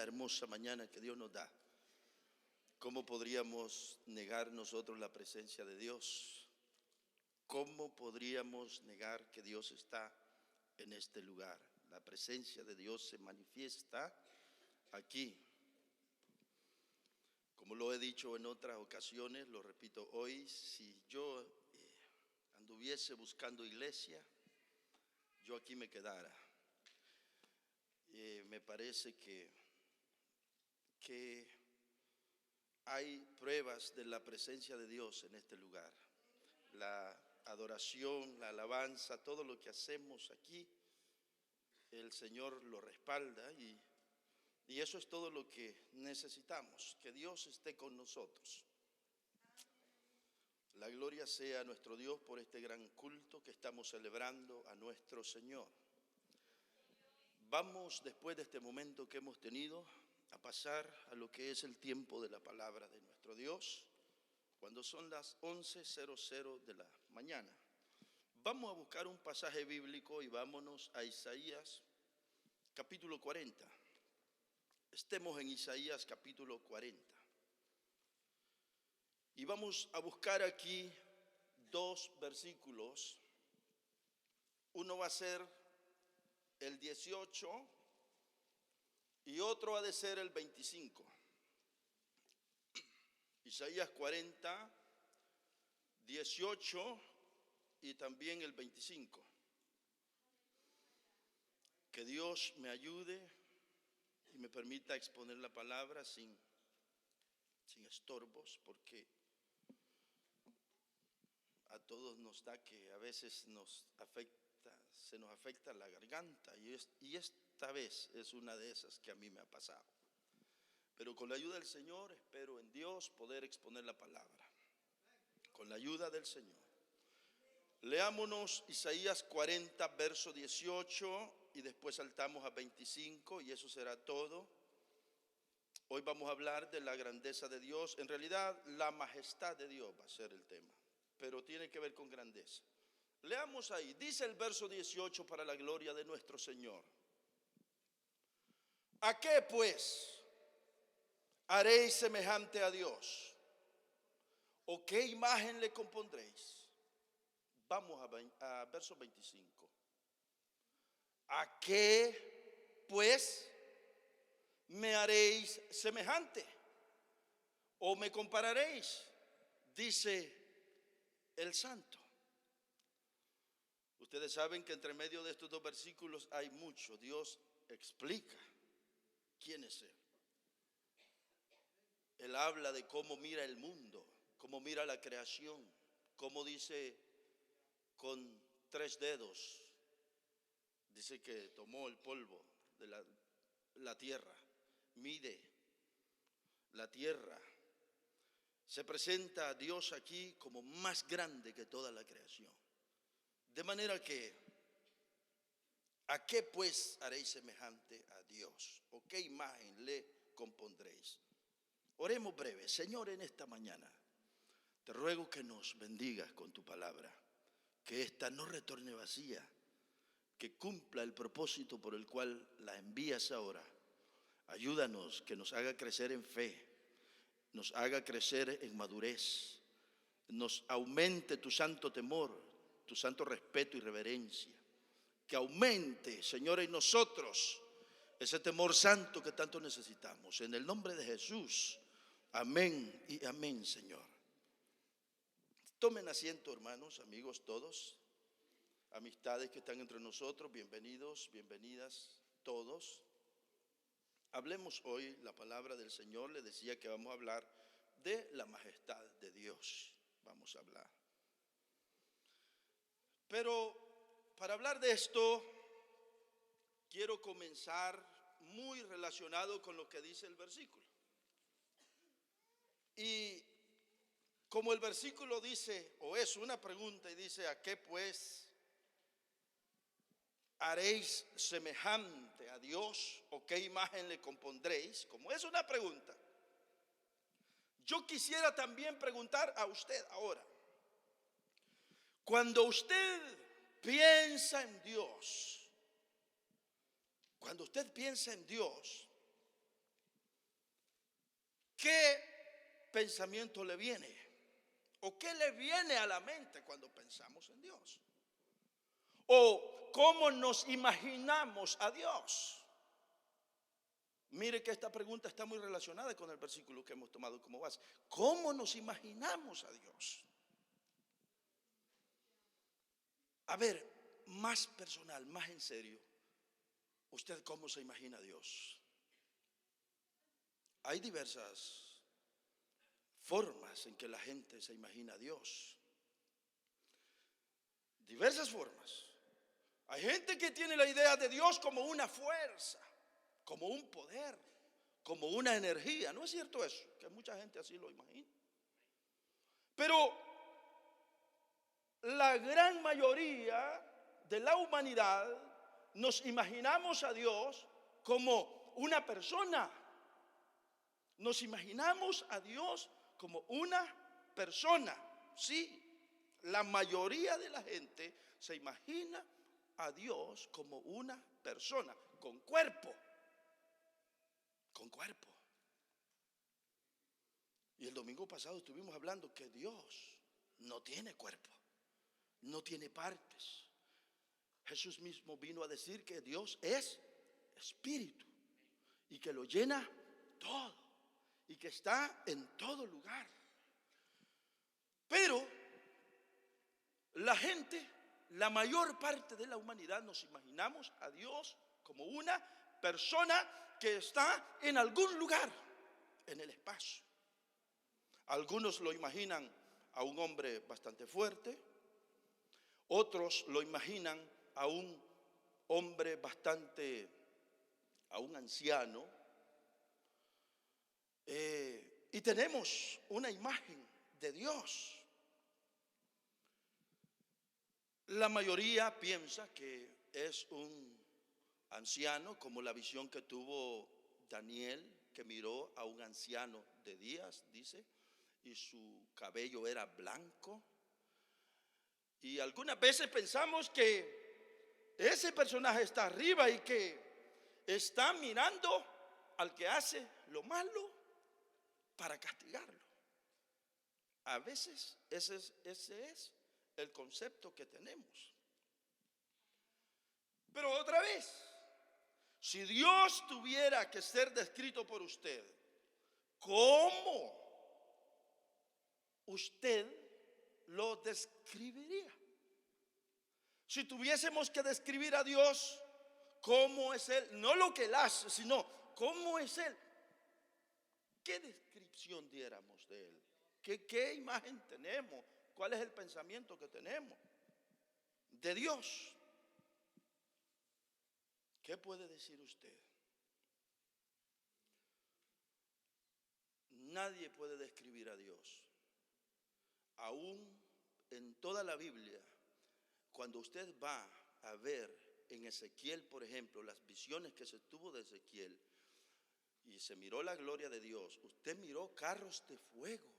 hermosa mañana que Dios nos da. ¿Cómo podríamos negar nosotros la presencia de Dios? ¿Cómo podríamos negar que Dios está en este lugar? La presencia de Dios se manifiesta aquí. Como lo he dicho en otras ocasiones, lo repito hoy, si yo anduviese buscando iglesia, yo aquí me quedara. Me parece que hay pruebas de la presencia de Dios en este lugar. La adoración, la alabanza, todo lo que hacemos aquí, el Señor lo respalda y eso es todo lo que necesitamos, que Dios esté con nosotros. La gloria sea a nuestro Dios por este gran culto que estamos celebrando a nuestro Señor. Vamos, después de este momento que hemos tenido, a pasar a lo que es el tiempo de la palabra de nuestro Dios, cuando son las 11:00 de la mañana. Vamos a buscar un pasaje bíblico y vámonos a Isaías capítulo 40. Estemos en Isaías capítulo 40. Y vamos a buscar aquí dos versículos. Uno va a ser el 18 y otro ha de ser el 25. Isaías 40, 18 y también el 25. Que Dios me ayude y me permita exponer la palabra sin estorbos, porque a todos nos da que a veces se nos afecta la garganta y esta vez es una de esas que a mí me ha pasado. Pero con la ayuda del Señor, espero en Dios poder exponer la palabra. Con la ayuda del Señor. Leámonos Isaías 40, verso 18 y después saltamos a 25 y eso será todo. Hoy vamos a hablar de la grandeza de Dios. En realidad, la majestad de Dios va a ser el tema, pero tiene que ver con grandeza. Leamos ahí, dice el verso 18 para la gloria de nuestro Señor. ¿A qué pues haréis semejante a Dios? ¿O qué imagen le compondréis? Vamos a verso 25. ¿A qué pues me haréis semejante? ¿O me compararéis? Dice el santo. Ustedes saben que entre medio de estos dos versículos hay mucho. Dios explica quién es Él. Él habla de cómo mira el mundo, cómo mira la creación, cómo dice con 3 dedos. Dice que tomó el polvo de la tierra, mide la tierra. Se presenta a Dios aquí como más grande que toda la creación. De manera que, ¿a qué pues haréis semejante a Dios? ¿O qué imagen le compondréis? Oremos breve. Señor, en esta mañana te ruego que nos bendigas con tu palabra, que ésta no retorne vacía, que cumpla el propósito por el cual la envías ahora. Ayúdanos, que nos haga crecer en fe, nos haga crecer en madurez, nos aumente tu santo temor, tu santo respeto y reverencia, que aumente, Señor, en nosotros ese temor santo que tanto necesitamos. En el nombre de Jesús, amén y amén, Señor. Tomen asiento, hermanos, amigos todos, amistades que están entre nosotros, bienvenidos, bienvenidas todos. Hablemos hoy la palabra del Señor. Le decía que vamos a hablar de la majestad de Dios. Vamos a hablar. Pero para hablar de esto, quiero comenzar muy relacionado con lo que dice el versículo. Y como el versículo dice, o es una pregunta y dice, ¿a qué pues haréis semejante a Dios? ¿O qué imagen le compondréis? Como es una pregunta, yo quisiera también preguntar a usted ahora. Cuando usted piensa en Dios, cuando usted piensa en Dios, ¿qué pensamiento le viene? ¿O qué le viene a la mente cuando pensamos en Dios? ¿O cómo nos imaginamos a Dios? Mire que esta pregunta está muy relacionada con el versículo que hemos tomado como base. ¿Cómo nos imaginamos a Dios? A ver, más personal, más en serio. ¿Usted cómo se imagina a Dios? Hay diversas formas en que la gente se imagina a Dios. Diversas formas. Hay gente que tiene la idea de Dios como una fuerza, como un poder, como una energía. ¿No es cierto eso? Que mucha gente así lo imagina. Pero la gran mayoría de la humanidad nos imaginamos a Dios como una persona. Nos imaginamos a Dios como una persona. Sí, la mayoría de la gente se imagina a Dios como una persona, con cuerpo. Con cuerpo. Y el domingo pasado estuvimos hablando que Dios no tiene cuerpo, no tiene partes. Jesús mismo vino a decir que Dios es espíritu y que lo llena todo y que está en todo lugar. Pero la gente, la mayor parte de la humanidad, nos imaginamos a Dios como una persona que está en algún lugar en el espacio. Algunos lo imaginan a un hombre bastante fuerte, otros lo imaginan a un hombre a un anciano, y tenemos una imagen de Dios. La mayoría piensa que es un anciano, como la visión que tuvo Daniel, que miró a un anciano de días, dice, y su cabello era blanco. Y algunas veces pensamos que ese personaje está arriba y que está mirando al que hace lo malo para castigarlo. A veces ese es el concepto que tenemos. Pero otra vez, si Dios tuviera que ser descrito por usted, ¿cómo usted lo describiría? Si tuviésemos que describir a Dios, ¿cómo es Él? No lo que Él hace, sino ¿cómo es Él? ¿Qué descripción diéramos de Él? ¿Qué imagen tenemos? ¿Cuál es el pensamiento que tenemos de Dios? ¿Qué puede decir usted? Nadie puede describir a Dios. Aún en toda la Biblia, cuando usted va a ver en Ezequiel, por ejemplo, las visiones que se tuvo de Ezequiel y se miró la gloria de Dios, usted miró carros de fuego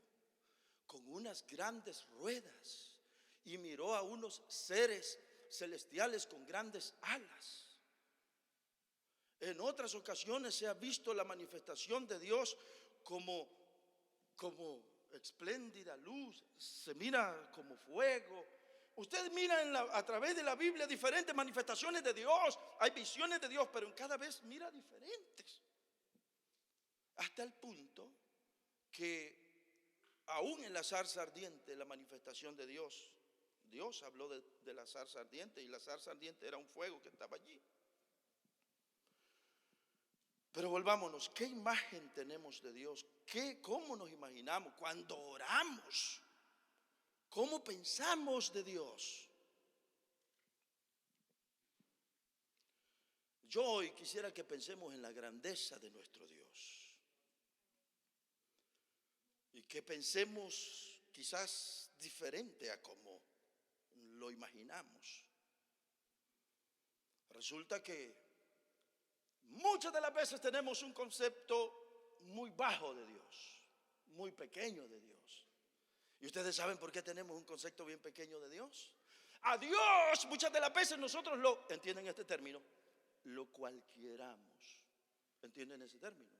con unas grandes ruedas y miró a unos seres celestiales con grandes alas. En otras ocasiones se ha visto la manifestación de Dios como espléndida luz, se mira como fuego. Usted mira a través de la Biblia diferentes manifestaciones de Dios. Hay visiones de Dios, pero en cada vez mira diferentes. Hasta el punto que aún en la zarza ardiente, la manifestación de Dios, Dios habló de la zarza ardiente, y la zarza ardiente era un fuego que estaba allí. Pero volvámonos, ¿qué imagen tenemos de Dios? ¿Cómo nos imaginamos cuando oramos? ¿Cómo pensamos de Dios? Yo hoy quisiera que pensemos en la grandeza de nuestro Dios y que pensemos quizás diferente a como lo imaginamos. Resulta que muchas de las veces tenemos un concepto muy bajo de Dios, muy pequeño de Dios. ¿Y ustedes saben por qué tenemos un concepto bien pequeño de Dios? A Dios muchas de las veces nosotros ¿entienden este término? Lo cualquieramos. ¿Entienden ese término?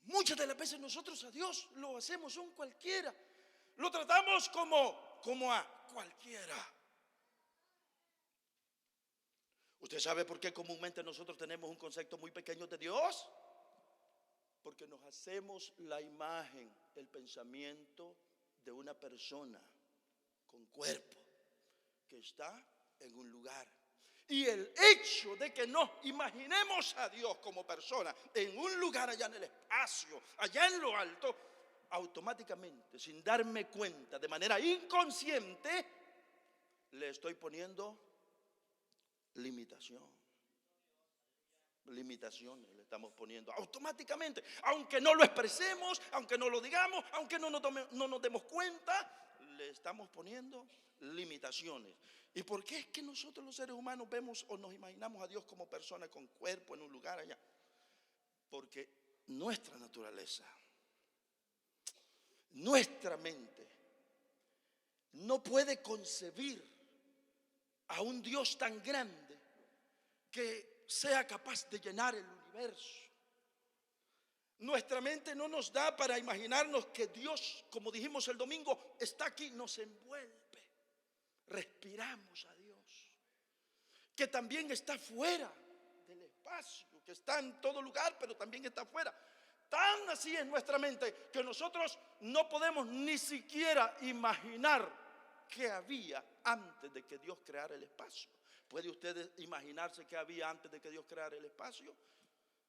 Muchas de las veces nosotros a Dios lo hacemos un cualquiera. Lo tratamos como a cualquiera. ¿Usted sabe por qué comúnmente nosotros tenemos un concepto muy pequeño de Dios? Porque nos hacemos la imagen, el pensamiento de una persona con cuerpo que está en un lugar. Y el hecho de que nos imaginemos a Dios como persona en un lugar allá en el espacio, allá en lo alto, automáticamente, sin darme cuenta, de manera inconsciente, le estoy poniendo limitaciones le estamos poniendo automáticamente, aunque no lo expresemos, aunque no lo digamos, aunque no nos demos cuenta, le estamos poniendo limitaciones. ¿Y por qué es que nosotros los seres humanos vemos o nos imaginamos a Dios como persona con cuerpo en un lugar allá? Porque nuestra naturaleza, nuestra mente no puede concebir a un Dios tan grande que sea capaz de llenar el universo. Nuestra mente no nos da para imaginarnos que Dios, como dijimos el domingo, está aquí, nos envuelve. Respiramos a Dios, que también está fuera del espacio, que está en todo lugar, pero también está fuera. Tan así es nuestra mente que nosotros no podemos ni siquiera imaginar qué había antes de que Dios creara el espacio. ¿Puede usted imaginarse qué había antes de que Dios creara el espacio?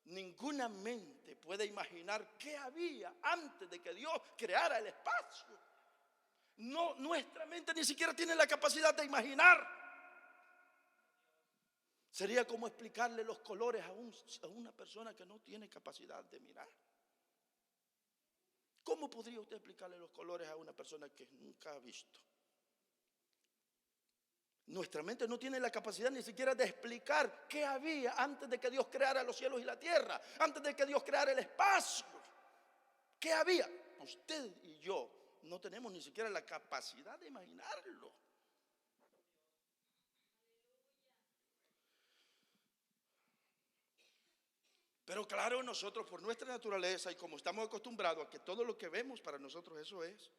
Ninguna mente puede imaginar qué había antes de que Dios creara el espacio. No, nuestra mente ni siquiera tiene la capacidad de imaginar. Sería como explicarle los colores a una persona que no tiene capacidad de mirar. ¿Cómo podría usted explicarle los colores a una persona que nunca ha visto? Nuestra mente no tiene la capacidad ni siquiera de explicar qué había antes de que Dios creara los cielos y la tierra, antes de que Dios creara el espacio. ¿Qué había? Usted y yo no tenemos ni siquiera la capacidad de imaginarlo. Pero claro, nosotros por nuestra naturaleza y como estamos acostumbrados a que todo lo que vemos para nosotros eso es,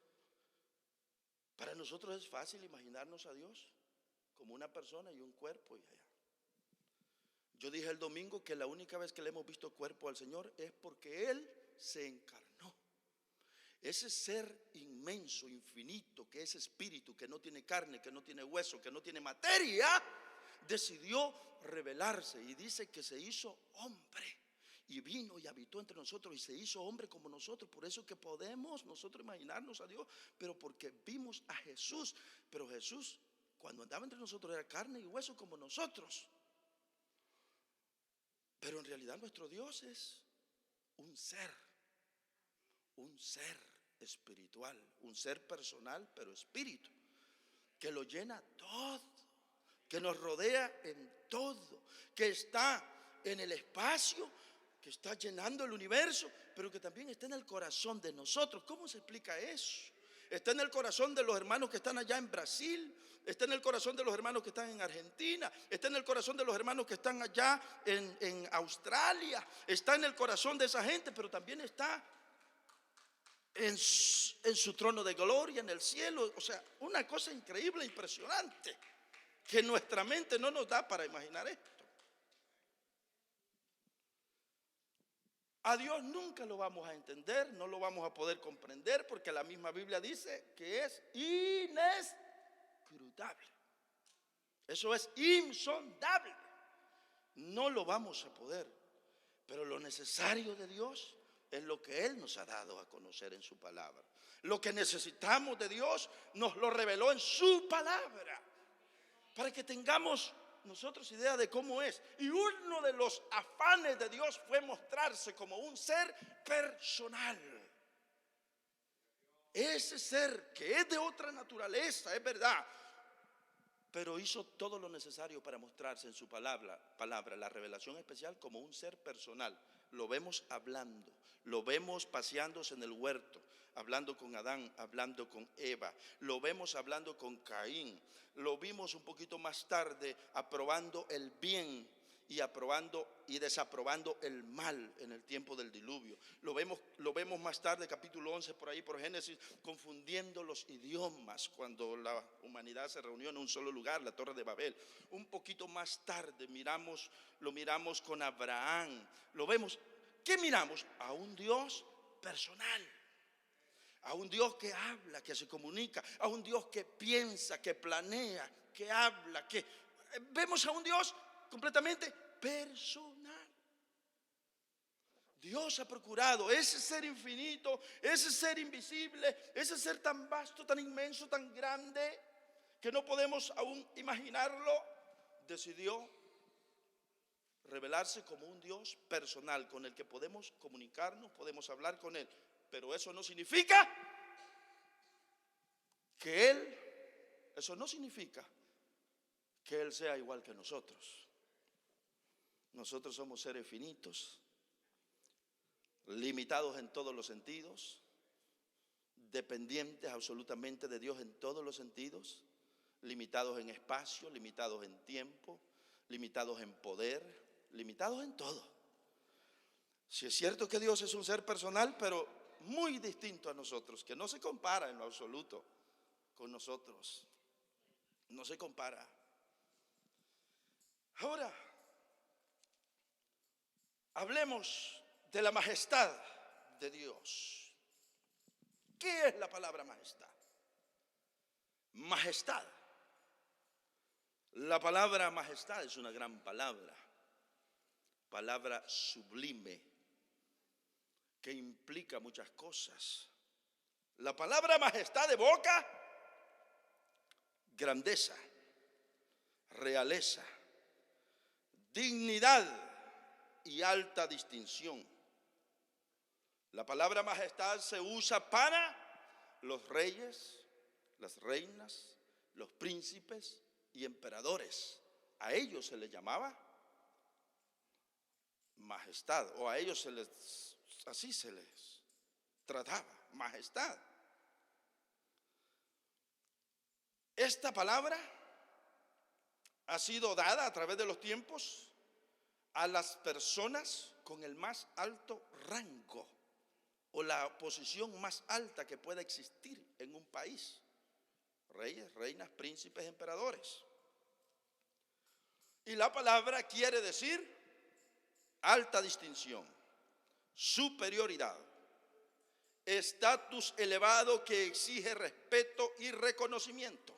para nosotros es fácil imaginarnos a Dios como una persona y un cuerpo y allá. Yo dije el domingo que la única vez que le hemos visto cuerpo al Señor es porque Él se encarnó. Ese ser inmenso, infinito, que es espíritu, que no tiene carne, que no tiene hueso, que no tiene materia, decidió revelarse y dice que se hizo hombre y vino y habitó entre nosotros y se hizo hombre como nosotros. Por eso que podemos nosotros imaginarnos a Dios, pero porque vimos a Jesús. Pero Jesús, cuando andaba entre nosotros, era carne y hueso como nosotros. Pero en realidad nuestro Dios es un ser espiritual, un ser personal, pero espíritu, que lo llena todo, que nos rodea en todo, que está en el espacio, que está llenando el universo, pero que también está en el corazón de nosotros. ¿Cómo se explica eso? Está en el corazón de los hermanos que están allá en Brasil, está en el corazón de los hermanos que están en Argentina, está en el corazón de los hermanos que están allá en Australia, está en el corazón de esa gente, pero también está en su trono de gloria en el cielo. O sea, una cosa increíble, impresionante, que nuestra mente no nos da para imaginar esto. A Dios nunca lo vamos a entender, no lo vamos a poder comprender, porque la misma Biblia dice que es inescrutable. Eso es insondable. No lo vamos a poder. Pero lo necesario de Dios es lo que Él nos ha dado a conocer en su palabra. Lo que necesitamos de Dios nos lo reveló en su palabra, para que tengamos nosotros idea de cómo es. Y uno de los afanes de Dios fue mostrarse como un ser personal. Ese ser que es de otra naturaleza, es verdad, pero hizo todo lo necesario para mostrarse en su palabra, la revelación especial, como un ser personal. Lo vemos hablando, lo vemos paseándose en el huerto, hablando con Adán, hablando con Eva, lo vemos hablando con Caín, lo vimos un poquito más tarde aprobando el bien y aprobando y desaprobando el mal en el tiempo del diluvio. Lo vemos más tarde, capítulo 11, por ahí, por Génesis, confundiendo los idiomas cuando la humanidad se reunió en un solo lugar, la Torre de Babel. Un poquito más tarde lo miramos con Abraham. Lo vemos. ¿Qué miramos? A un Dios personal, a un Dios que habla, que se comunica, a un Dios que piensa, que planea, que habla, que vemos a un Dios completamente personal. Dios ha procurado ese ser infinito, ese ser invisible, ese ser tan vasto, tan inmenso, tan grande, que no podemos aún imaginarlo. Decidió revelarse como un Dios personal con el que podemos comunicarnos, podemos hablar con Él. Pero eso no significa que Él sea igual que nosotros. Nosotros somos seres finitos, limitados en todos los sentidos, dependientes absolutamente de Dios en todos los sentidos, limitados en espacio, limitados en tiempo, limitados en poder, limitados en todo. Si es cierto que Dios es un ser personal, pero muy distinto a nosotros, que no se compara en lo absoluto con nosotros, no se compara. Ahora, hablemos de la majestad de Dios. ¿Qué es la palabra majestad? Majestad. La palabra majestad es una gran palabra sublime, que implica muchas cosas. La palabra majestad evoca grandeza, realeza, dignidad y alta distinción. La palabra majestad se usa para los reyes, las reinas, los príncipes y emperadores. A ellos se les llamaba majestad, o a ellos así se les trataba, majestad. Esta palabra ha sido dada a través de los tiempos a las personas con el más alto rango o la posición más alta que pueda existir en un país: reyes, reinas, príncipes, emperadores. Y la palabra quiere decir alta distinción, superioridad, estatus elevado que exige respeto y reconocimiento.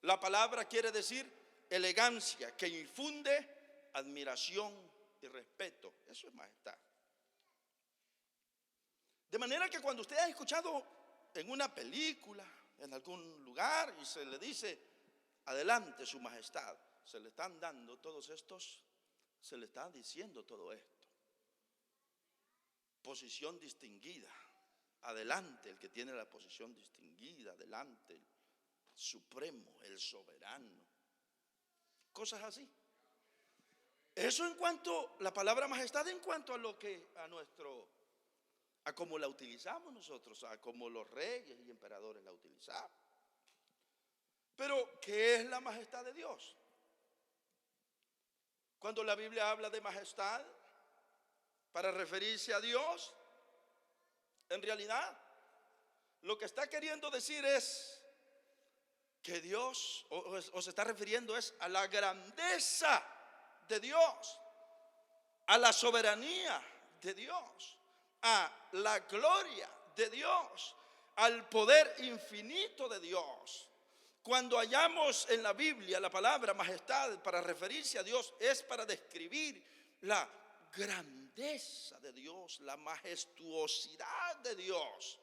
La palabra quiere decir elegancia que infunde admiración y respeto. Eso es majestad. De manera que cuando usted ha escuchado en una película, en algún lugar, y se le dice adelante su majestad, se le están dando todos estos, se le está diciendo todo esto. Posición distinguida, adelante el que tiene la posición distinguida, adelante el supremo, el soberano, cosas así. Eso en cuanto la palabra majestad, en cuanto a lo que a cómo la utilizamos nosotros, a cómo los reyes y emperadores la utilizaban. Pero ¿qué es la majestad de Dios? Cuando la Biblia habla de majestad para referirse a Dios, en realidad lo que está queriendo decir es que Dios, o se está refiriendo es a la grandeza de Dios, a la soberanía de Dios, a la gloria de Dios, al poder infinito de Dios. Cuando hallamos en la Biblia la palabra majestad para referirse a Dios, es para describir la grandeza de Dios, la majestuosidad de Dios.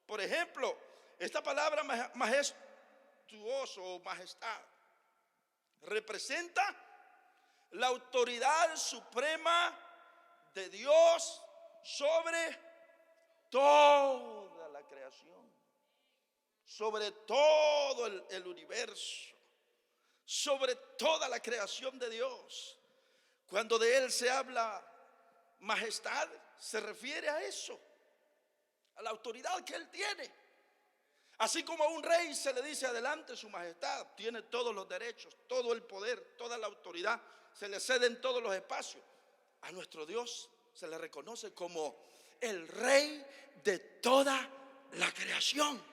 Por ejemplo, esta palabra majestuoso o majestad representa la autoridad suprema de Dios sobre toda la creación, sobre todo el universo, sobre toda la creación de Dios. Cuando de Él se habla majestad, se refiere a eso, a la autoridad que Él tiene. Así como a un rey se le dice adelante su majestad, tiene todos los derechos, todo el poder, toda la autoridad, se le ceden todos los espacios. A nuestro Dios se le reconoce como el Rey de toda la creación,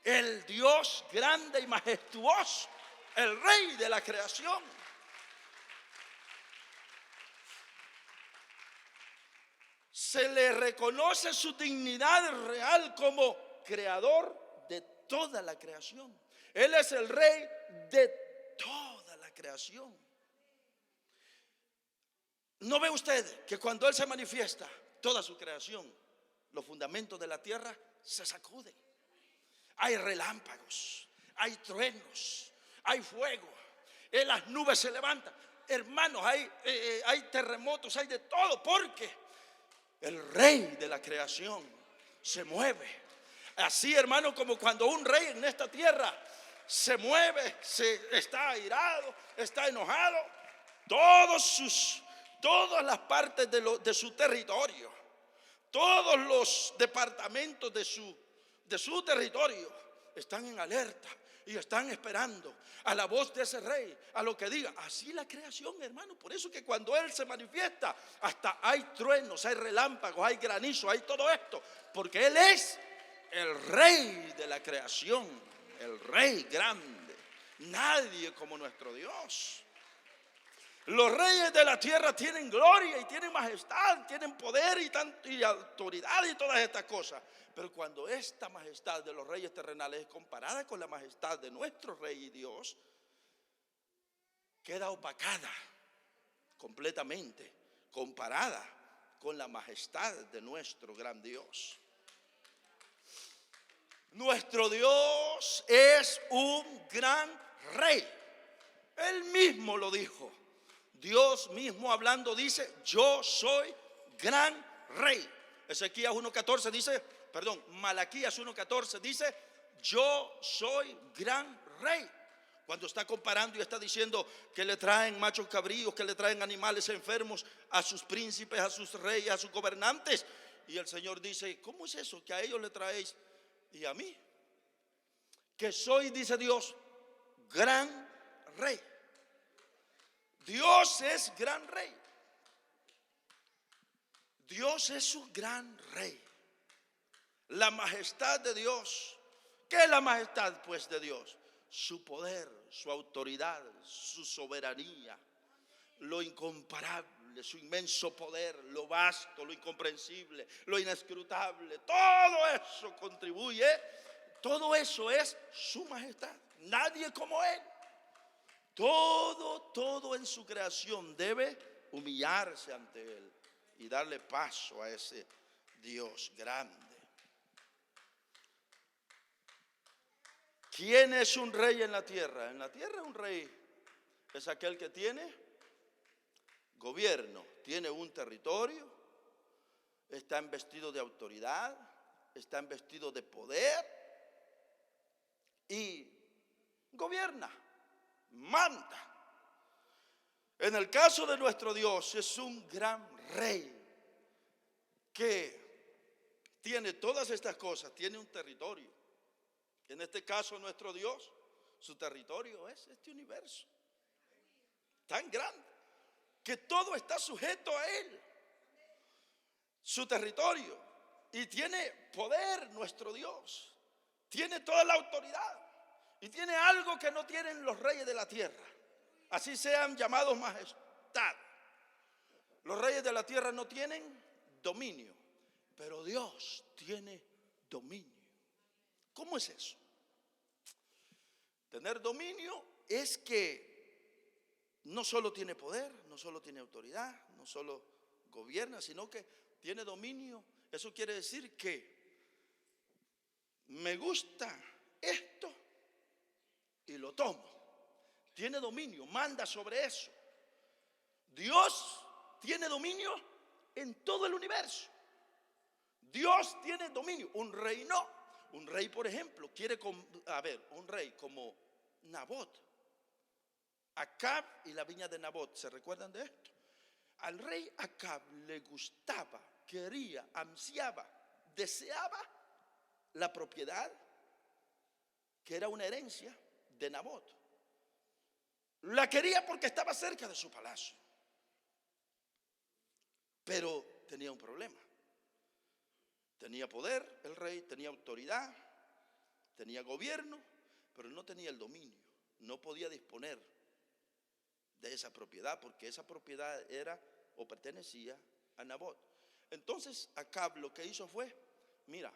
el Dios grande y majestuoso, el Rey de la creación. Se le reconoce su dignidad real como creador de toda la creación. Él es el Rey de toda la creación. ¿No ve usted que cuando Él se manifiesta, toda su creación, los fundamentos de la tierra se sacuden? Hay relámpagos, hay truenos, hay fuego, las nubes se levantan. Hermanos, hay terremotos, hay de todo, porque el Rey de la creación se mueve. Así, hermano, como cuando un rey en esta tierra se mueve, está airado, está enojado, todas las partes de su territorio, todos los departamentos de su territorio están en alerta y están esperando a la voz de ese rey, a lo que diga. Así la creación, hermano. Por eso que cuando Él se manifiesta, hasta hay truenos, hay relámpagos, hay granizo, hay todo esto, porque Él es el Rey de la creación, el Rey grande. Nadie como nuestro Dios. Los reyes de la tierra tienen gloria y tienen majestad, tienen poder y autoridad y todas estas cosas. Pero cuando esta majestad de los reyes terrenales es comparada con la majestad de nuestro Rey y Dios, queda opacada completamente, comparada con la majestad de nuestro gran Dios. Nuestro Dios es un gran Rey. Él mismo lo dijo. Dios mismo hablando dice: yo soy gran Rey. Malaquías 1:14 dice: yo soy gran Rey. Cuando está comparando y está diciendo que le traen machos cabríos, que le traen animales enfermos a sus príncipes, a sus reyes, a sus gobernantes. Y el Señor dice: ¿cómo es eso que a ellos le traéis y a mí? Que soy, dice Dios, gran Rey. Dios es gran Rey. Dios es un gran Rey. La majestad de Dios. ¿Qué es la majestad, pues, de Dios? Su poder, su autoridad, su soberanía, lo incomparable, su inmenso poder, lo vasto, lo incomprensible, lo inescrutable. Todo eso contribuye, todo eso es su majestad. Nadie como Él. Todo en su creación debe humillarse ante Él y darle paso a ese Dios grande. ¿Quién es un rey en la tierra? En la tierra un rey es aquel que tiene gobierno, tiene un territorio, está investido de autoridad, está investido de poder y gobierna, manda. En el caso de nuestro Dios, es un gran Rey que tiene todas estas cosas, tiene un territorio. En este caso, nuestro Dios, su territorio es este universo tan grande que todo está sujeto a Él, su territorio. Y tiene poder nuestro Dios, tiene toda la autoridad y tiene algo que no tienen los reyes de la tierra, así sean llamados majestad. Los reyes de la tierra no tienen dominio, pero Dios tiene dominio. ¿Cómo es eso? Tener dominio es que no solo tiene poder, no solo tiene autoridad, no solo gobierna, sino que tiene dominio. Eso quiere decir que me gusta esto y lo tomo. Tiene dominio, manda sobre eso. Dios tiene dominio en todo el universo. Dios tiene dominio. Un rey no. Un rey, por ejemplo, un rey como Nabot, Acab y la viña de Nabot. ¿Se recuerdan de esto? Al rey Acab le gustaba, quería, ansiaba, deseaba la propiedad que era una herencia de Nabot. La quería porque estaba cerca de su palacio. Pero tenía un problema. Tenía poder el rey, tenía autoridad, tenía gobierno, pero no tenía el dominio. No podía disponer de esa propiedad porque esa propiedad era o pertenecía a Nabot. Entonces Acab lo que hizo fue: mira,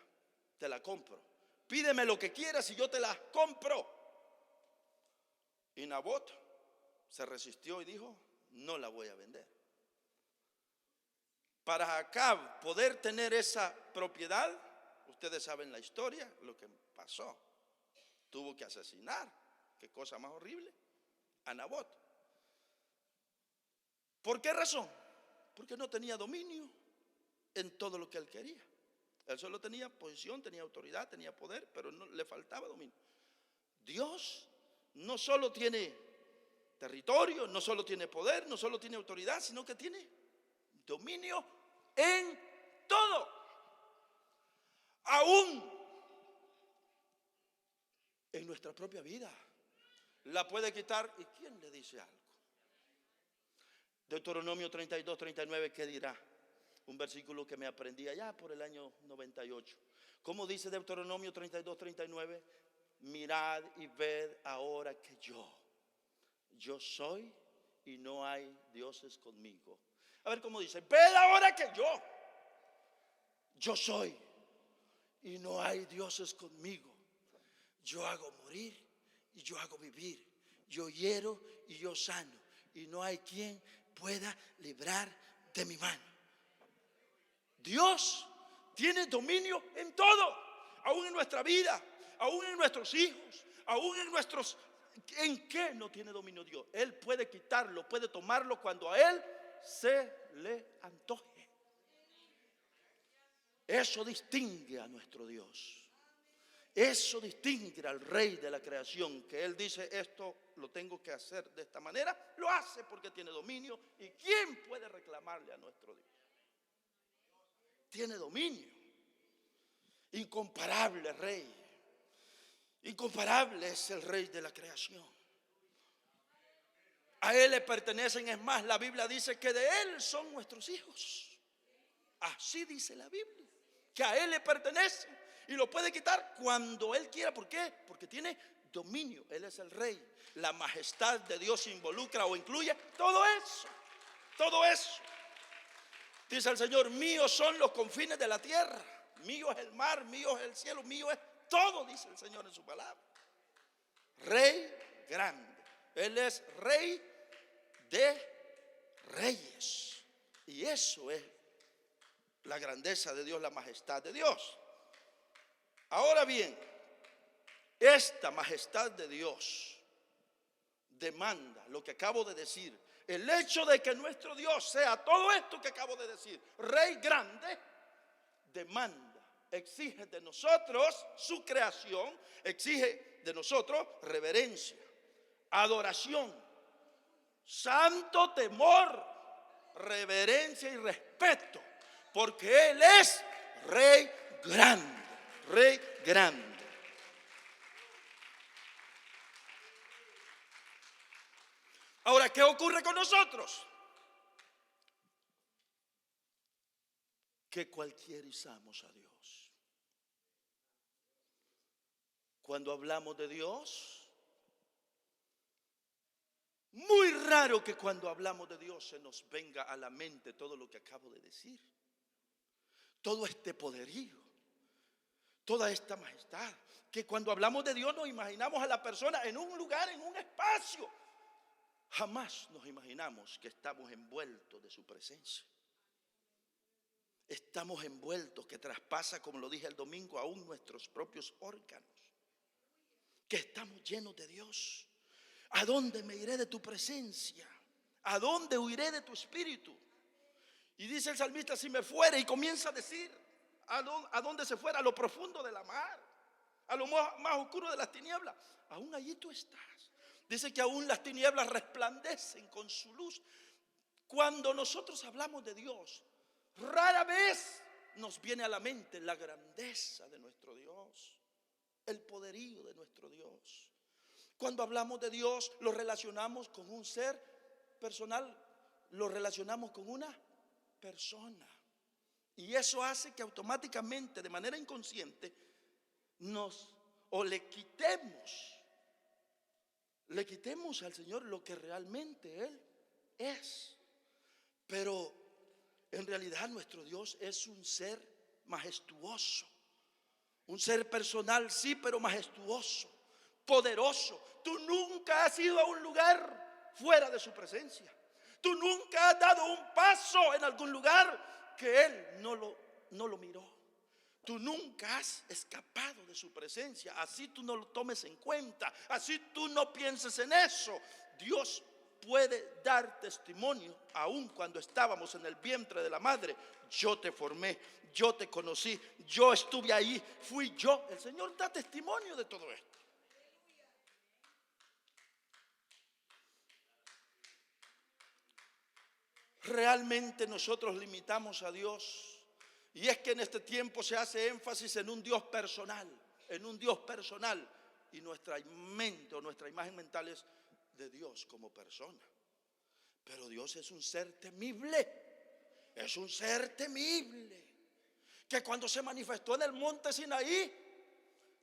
te la compro, pídeme lo que quieras y yo te la compro. Y Nabot se resistió y dijo: no la voy a vender. Para Acab poder tener esa propiedad, ustedes saben la historia, lo que pasó. Tuvo que asesinar, qué cosa más horrible, a Nabot. ¿Por qué razón? Porque no tenía dominio en todo lo que él quería. Él solo tenía posición, tenía autoridad, tenía poder, pero no le faltaba dominio. Dios no solo tiene territorio, no solo tiene poder, no solo tiene autoridad, sino que tiene dominio en todo. Aún en nuestra propia vida la puede quitar. ¿Y quién le dice algo? Deuteronomio 32, 39, ¿qué dirá? Un versículo que me aprendí allá por el año 98. ¿Cómo dice Deuteronomio 32, 39? Mirad y ved ahora que yo soy y no hay dioses conmigo. A ver cómo dice: ved ahora que yo soy y no hay dioses conmigo. Yo hago morir y yo hago vivir. Yo hiero y yo sano. Y no hay quien pueda librar de mi mano. Dios tiene dominio en todo, aún en nuestra vida, aún en nuestros hijos, aún en nuestros... ¿En qué no tiene dominio Dios? Él puede quitarlo, puede tomarlo cuando a Él se le antoje. Eso distingue a nuestro Dios. Eso distingue al Rey de la creación, que Él dice: esto lo tengo que hacer de esta manera. Lo hace porque tiene dominio. ¿Y quién puede reclamarle a nuestro Dios? Tiene dominio. Incomparable Rey. Incomparable es el Rey de la creación. A Él le pertenecen, es más, la Biblia dice que de Él son nuestros hijos. Así dice la Biblia, que a Él le pertenecen y lo puede quitar cuando Él quiera. ¿Por qué? Porque tiene dominio. Él es el Rey. La majestad de Dios involucra o incluye todo eso. Todo eso. Dice el Señor: míos son los confines de la tierra, mío es el mar, mío es el cielo, mío es todo, dice el Señor en su palabra. Rey grande. Él es Rey de reyes. Y eso es la grandeza de Dios, la majestad de Dios. Ahora bien, esta majestad de Dios demanda lo que acabo de decir. El hecho de que nuestro Dios sea todo esto que acabo de decir, Rey grande, demanda, exige de nosotros su creación, exige de nosotros reverencia, adoración, santo temor, reverencia y respeto, porque Él es Rey grande, Rey grande. Ahora, ¿qué ocurre con nosotros? Que cualquierizamos a Dios. Cuando hablamos de Dios, muy raro que cuando hablamos de Dios se nos venga a la mente todo lo que acabo de decir. Todo este poderío, toda esta majestad. Que cuando hablamos de Dios nos imaginamos a la persona en un lugar, en un espacio. Jamás nos imaginamos que estamos envueltos de su presencia. Estamos envueltos, que traspasa, como lo dije el domingo, aún nuestros propios órganos. Que estamos llenos de Dios. ¿A dónde me iré de tu presencia? ¿A dónde huiré de tu espíritu? Y dice el salmista: si me fuere, y comienza a decir a dónde se fuera, a lo profundo de la mar, a lo más oscuro de las tinieblas, aún allí tú estás. Dice que aún las tinieblas resplandecen con su luz. Cuando nosotros hablamos de Dios, rara vez nos viene a la mente la grandeza de nuestro Dios, el poderío de nuestro Dios. Cuando hablamos de Dios, lo relacionamos con un ser personal, lo relacionamos con una persona. Y eso hace que automáticamente, de manera inconsciente, le quitemos al Señor lo que realmente Él es. Pero en realidad nuestro Dios es un ser majestuoso, un ser personal, sí, pero majestuoso, poderoso. Tú nunca has ido a un lugar fuera de su presencia. Tú nunca has dado un paso en algún lugar que Él no lo miró. Tú nunca has escapado de su presencia. Así tú no lo tomes en cuenta, así tú no pienses en eso. Dios puede dar testimonio aun cuando estábamos en el vientre de la madre. Yo te formé, yo te conocí, yo estuve ahí, fui yo. El Señor da testimonio de todo esto. Realmente nosotros limitamos a Dios, y es que en este tiempo se hace énfasis en un Dios personal, y nuestra mente o nuestra imagen mental es de Dios como persona. Pero Dios es un ser temible, que cuando se manifestó en el monte Sinaí,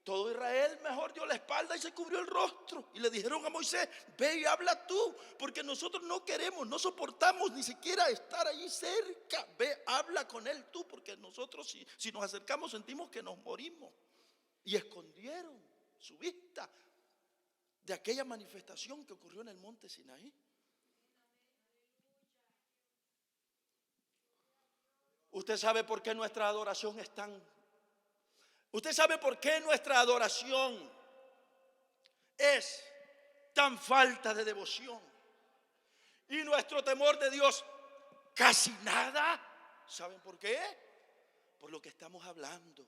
todo Israel mejor dio la espalda y se cubrió el rostro. Y le dijeron a Moisés: ve y habla tú, porque nosotros no queremos, no soportamos ni siquiera estar allí cerca. Ve, habla con él tú, porque nosotros si nos acercamos sentimos que nos morimos. Y escondieron su vista de aquella manifestación que ocurrió en el monte Sinaí. Usted sabe por qué nuestra adoración es Usted sabe por qué nuestra adoración es tan falta de devoción y nuestro temor de Dios casi nada. ¿Saben por qué? Por lo que estamos hablando,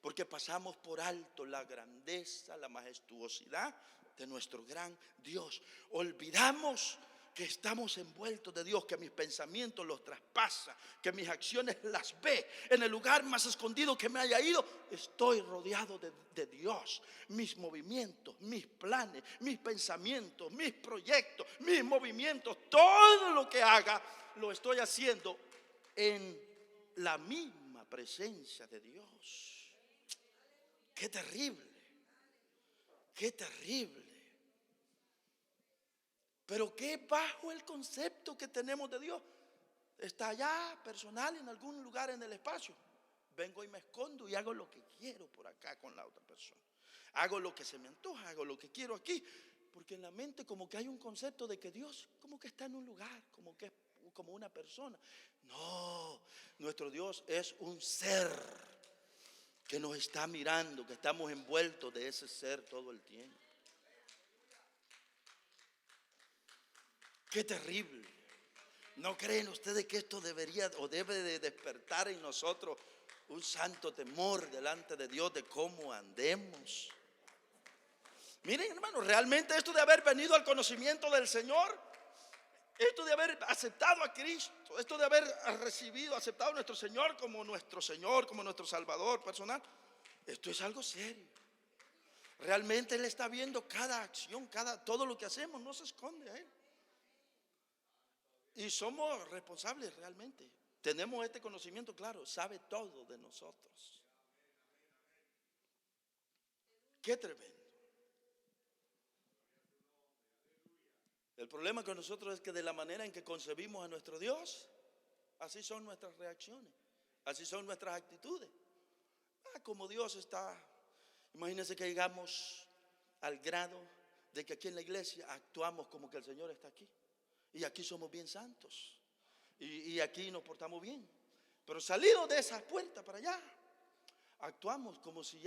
porque pasamos por alto la grandeza, la majestuosidad de nuestro gran Dios. Olvidamos que estamos envueltos de Dios, que mis pensamientos los traspasa, que mis acciones las ve. En el lugar más escondido que me haya ido, estoy rodeado de Dios. Mis movimientos, mis planes, mis pensamientos, mis proyectos, mis movimientos, todo lo que haga, lo estoy haciendo en la misma presencia de Dios. Qué terrible, qué terrible. Pero qué bajo el concepto que tenemos de Dios. Está allá, personal, en algún lugar en el espacio. Vengo y me escondo y hago lo que quiero por acá con la otra persona. Hago lo que se me antoja, hago lo que quiero aquí. Porque en la mente como que hay un concepto de que Dios como que está en un lugar, como que es como una persona. No, nuestro Dios es un ser que nos está mirando, que estamos envueltos de ese ser todo el tiempo. Qué terrible. ¿No creen ustedes que esto debería o debe de despertar en nosotros un santo temor delante de Dios de cómo andemos? Miren, hermanos, realmente esto de haber venido al conocimiento del Señor, esto de haber aceptado a Cristo, esto de haber aceptado a nuestro Señor, como nuestro Salvador personal, esto es algo serio. Realmente Él está viendo cada acción, todo lo que hacemos, no se esconde a Él. Y somos responsables realmente. Tenemos este conocimiento claro, sabe todo de nosotros. Qué tremendo. El problema con nosotros es que de la manera en que concebimos a nuestro Dios, así son nuestras reacciones, así son nuestras actitudes. Como Dios está, imagínense que llegamos al grado de que aquí en la iglesia actuamos como que el Señor está aquí. Y aquí somos bien santos. Y aquí nos portamos bien. Pero salidos de esas puertas para allá, actuamos como si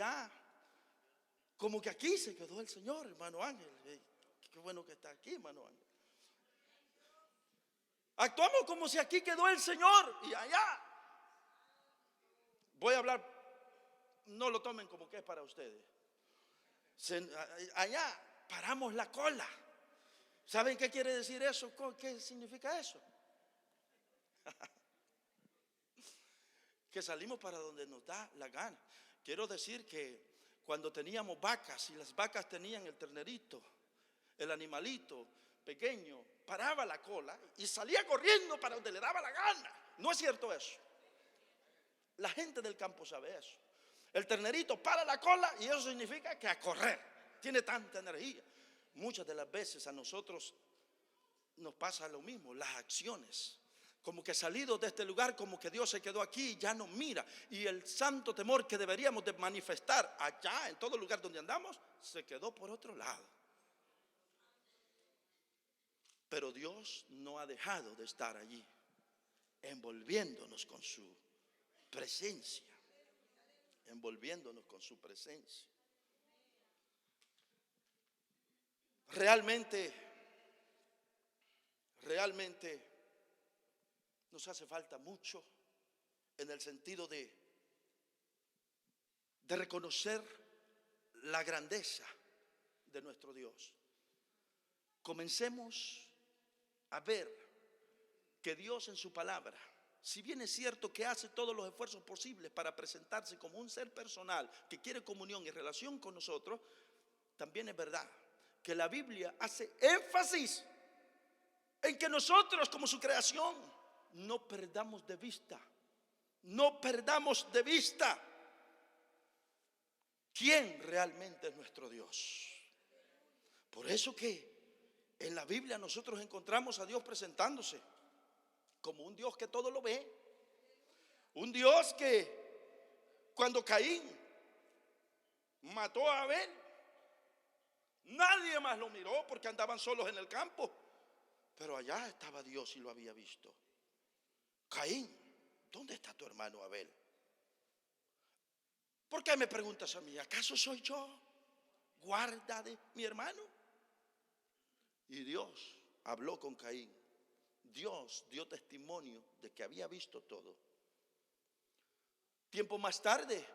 como que aquí se quedó el Señor, hermano Ángel. Qué bueno que está aquí, hermano Ángel. Actuamos como si aquí quedó el Señor y allá. Voy a hablar, no lo tomen como que es para ustedes. Allá paramos la cola. ¿Saben qué quiere decir eso? ¿Qué significa eso? Que salimos para donde nos da la gana. Quiero decir que cuando teníamos vacas y las vacas tenían el ternerito el animalito pequeño paraba la cola y salía corriendo para donde le daba la gana. ¿No es cierto eso? La gente del campo sabe eso. El ternerito para la cola y eso significa que a correr. Tiene tanta energía. Muchas de las veces a nosotros nos pasa lo mismo, las acciones. Como que salidos de este lugar, como que Dios se quedó aquí y ya nos mira. Y el santo temor que deberíamos de manifestar allá, en todo lugar donde andamos, se quedó por otro lado. Pero Dios no ha dejado de estar allí, envolviéndonos con su presencia. Envolviéndonos con su presencia. Realmente nos hace falta mucho en el sentido de reconocer la grandeza de nuestro Dios. Comencemos a ver que Dios en su palabra, si bien es cierto que hace todos los esfuerzos posibles para presentarse como un ser personal que quiere comunión y relación con nosotros, también es verdad que la Biblia hace énfasis en que nosotros como su creación no perdamos de vista quién realmente es nuestro Dios. Por eso que en la Biblia nosotros encontramos a Dios presentándose como un Dios que todo lo ve. Un Dios que cuando Caín mató a Abel, nadie más lo miró porque andaban solos en el campo. Pero allá estaba Dios y lo había visto. Caín, ¿dónde está tu hermano Abel? ¿Por qué me preguntas a mí? ¿Acaso soy yo guarda de mi hermano? Y Dios habló con Caín. Dios dio testimonio de que había visto todo. Tiempo más tarde,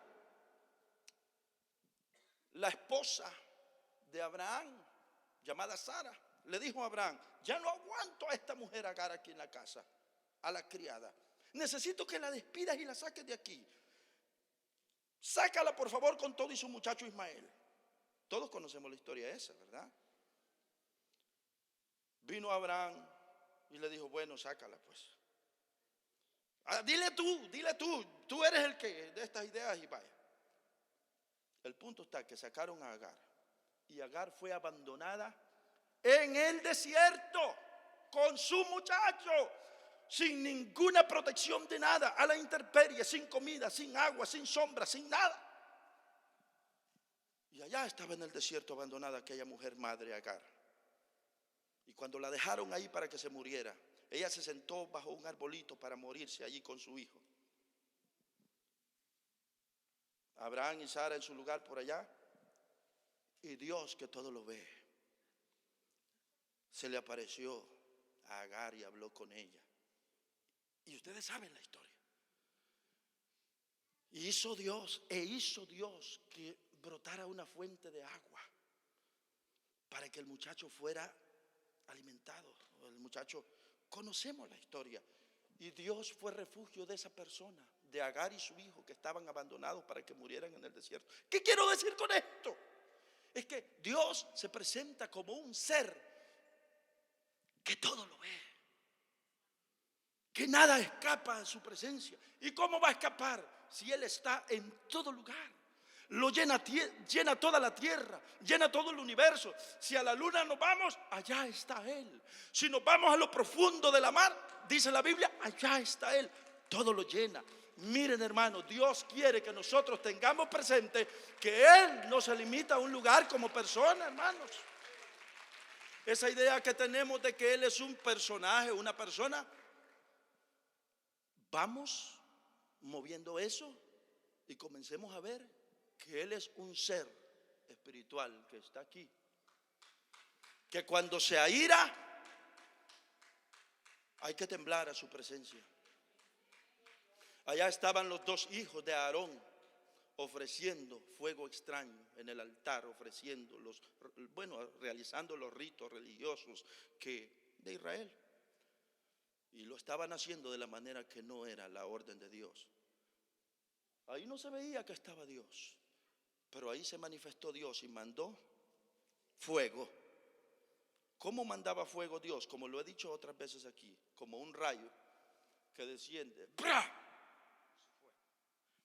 la esposa de Abraham, llamada Sara, le dijo a Abraham: ya no aguanto a esta mujer Agar aquí en la casa, a la criada. Necesito que la despidas y la saques de aquí. Sácala por favor con todo y su muchacho Ismael. Todos conocemos la historia esa, ¿verdad? Vino Abraham y le dijo: bueno, sácala pues. Dile tú eres el que de estas ideas y vaya. El punto está que sacaron a Agar y Agar fue abandonada en el desierto con su muchacho, sin ninguna protección de nada, a la intemperie, sin comida, sin agua, sin sombra, sin nada. Y allá estaba en el desierto abandonada aquella mujer madre Agar. Y cuando la dejaron ahí para que se muriera, ella se sentó bajo un arbolito para morirse allí con su hijo. Abraham y Sara en su lugar por allá, y Dios, que todo lo ve, se le apareció a Agar y habló con ella. Y ustedes saben la historia. Y hizo Dios que brotara una fuente de agua para que el muchacho fuera alimentado. El muchacho, conocemos la historia. Y Dios fue refugio de esa persona, de Agar y su hijo, que estaban abandonados para que murieran en el desierto. ¿Qué quiero decir con esto? Es que Dios se presenta como un ser que todo lo ve, que nada escapa de su presencia. ¿Y cómo va a escapar si Él está en todo lugar? Lo llena toda la tierra, llena todo el universo. Si a la luna nos vamos, allá está Él. Si nos vamos a lo profundo de la mar, dice la Biblia, allá está Él. Todo lo llena. Miren, hermanos, Dios quiere que nosotros tengamos presente que Él no se limita a un lugar como persona, hermanos. Esa idea que tenemos de que Él es un personaje, una persona, vamos moviendo eso y comencemos a ver que Él es un ser espiritual que está aquí, que cuando se aira hay que temblar a su presencia. Allá estaban los dos hijos de Aarón ofreciendo fuego extraño en el altar, realizando los ritos religiosos de Israel. Y lo estaban haciendo de la manera que no era la orden de Dios. Ahí no se veía que estaba Dios, pero ahí se manifestó Dios y mandó fuego ¿Cómo mandaba fuego Dios? Como lo he dicho otras veces aquí, como un rayo que desciende. ¡Bra!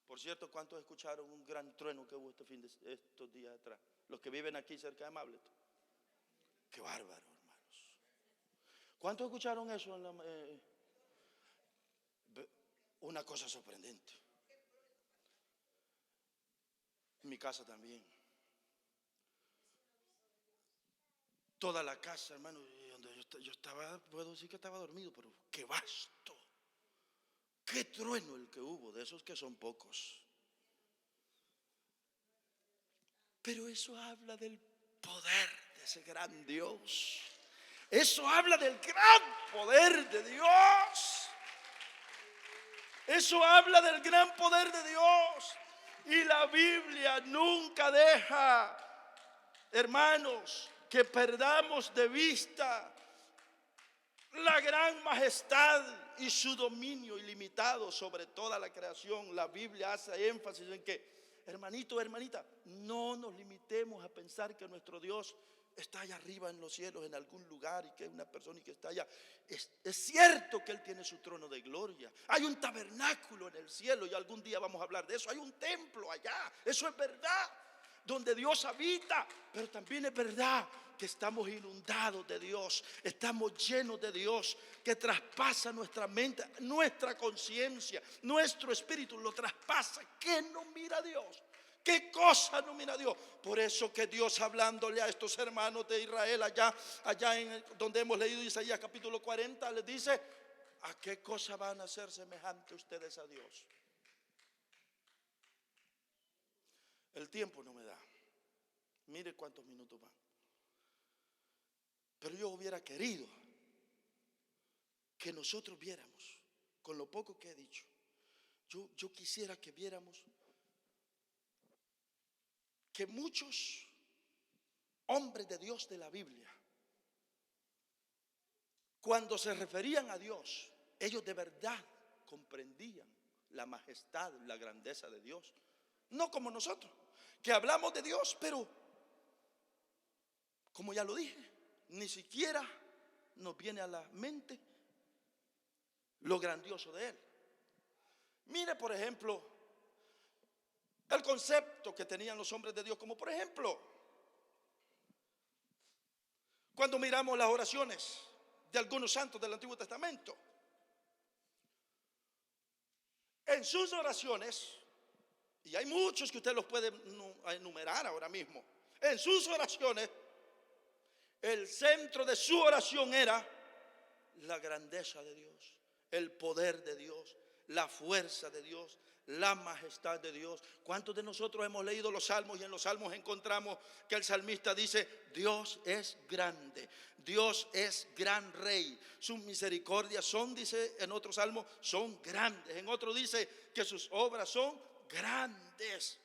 Por cierto, ¿cuántos escucharon un gran trueno que hubo estos días atrás? Los que viven aquí cerca de Mableton. Qué bárbaro, hermanos. ¿Cuántos escucharon eso una cosa sorprendente? En mi casa también. Toda la casa, hermano, donde yo estaba, puedo decir que estaba dormido, pero qué vasto. Qué trueno el que hubo, de esos que son pocos. Pero eso habla del poder de ese gran Dios. Eso habla del gran poder de Dios. Eso habla del gran poder de Dios. Y la Biblia nunca deja, hermanos, que perdamos de vista la gran majestad y su dominio ilimitado sobre toda la creación. La Biblia hace énfasis en que, hermanito, hermanita, no nos limitemos a pensar que nuestro Dios está allá arriba en los cielos, en algún lugar, y que es una persona y que está allá. Es cierto que Él tiene su trono de gloria. Hay un tabernáculo en el cielo y algún día vamos a hablar de eso. Hay un templo allá, eso es verdad, donde Dios habita. Pero también es verdad que estamos inundados de Dios, estamos llenos de Dios, que traspasa nuestra mente, nuestra conciencia, nuestro espíritu lo traspasa. ¿Qué no mira Dios? ¿Qué cosa no mira Dios? Por eso que Dios, hablándole a estos hermanos de Israel allá donde hemos leído Isaías capítulo 40, les dice: ¿a qué cosa van a ser semejantes ustedes a Dios? El tiempo no me da. Mire cuántos minutos van. Pero yo hubiera querido que nosotros viéramos, con lo poco que he dicho, yo quisiera que viéramos que muchos hombres de Dios de la Biblia, cuando se referían a Dios, ellos de verdad comprendían la majestad, la grandeza de Dios. No como nosotros, que hablamos de Dios, pero como ya lo dije, ni siquiera nos viene a la mente lo grandioso de Él. Mire, por ejemplo, el concepto que tenían los hombres de Dios, como por ejemplo, cuando miramos las oraciones de algunos santos del Antiguo Testamento. En sus oraciones, y hay muchos que usted los puede enumerar ahora mismo, en sus oraciones, el centro de su oración era la grandeza de Dios, el poder de Dios, la fuerza de Dios, la majestad de Dios. ¿Cuántos de nosotros hemos leído los salmos y en los salmos encontramos que el salmista dice: Dios es grande, Dios es gran rey, sus misericordias son, dice en otro salmo, son grandes. En otro dice que sus obras son grandes,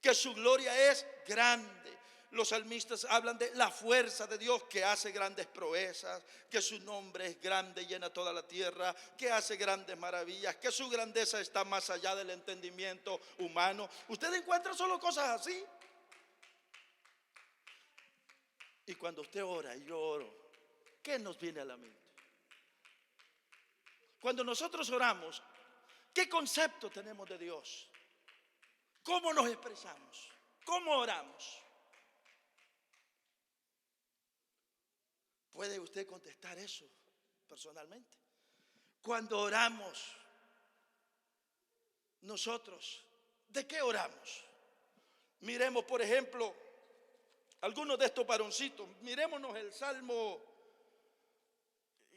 que su gloria es grande. Los salmistas hablan de la fuerza de Dios, que hace grandes proezas, que su nombre es grande, llena toda la tierra, que hace grandes maravillas, que su grandeza está más allá del entendimiento humano. Usted encuentra solo cosas así. Y cuando usted ora y yo oro, ¿qué nos viene a la mente? Cuando nosotros oramos, ¿qué concepto tenemos de Dios? ¿Cómo nos expresamos? ¿Cómo oramos? ¿Puede usted contestar eso personalmente? Cuando oramos, nosotros, ¿de qué oramos? Miremos, por ejemplo, algunos de estos varoncitos. Mirémonos el Salmo.